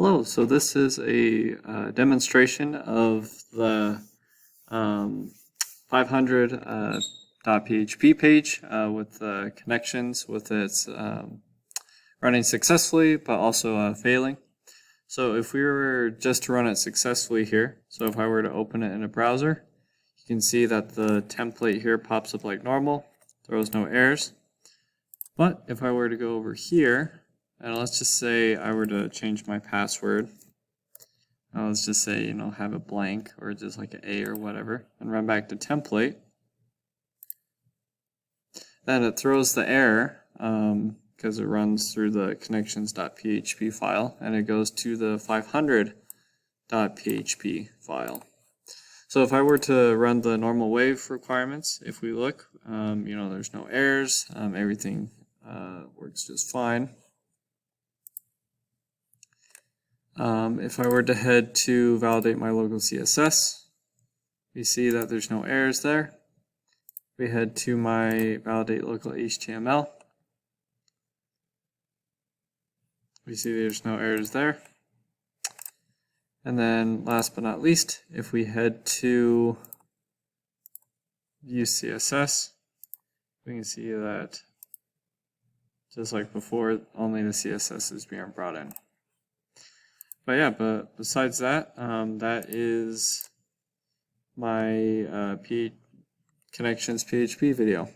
Hello, so this is a demonstration of the 500.php page with the connections, with its running successfully but also failing. So if we were just to run it successfully here, so if I were to open it in a browser, you can see that the template here pops up like normal, throws no errors. But if I were to go over here, and let's just say I were to change my password. Let's just say, have it blank or just like an A or whatever, and run back to template. Then it throws the error because it runs through the connections.php file and it goes to the 500.php file. So if I were to run the normal wave requirements, if we look, there's no errors, everything works just fine. If I were to head to validate my local CSS, we see that there's no errors there. We head to my validate local HTML. We see there's no errors there. And then last but not least, if we head to view CSS, we can see that just like before, only the CSS is being brought in. But yeah, but besides that, that is my connections PHP video.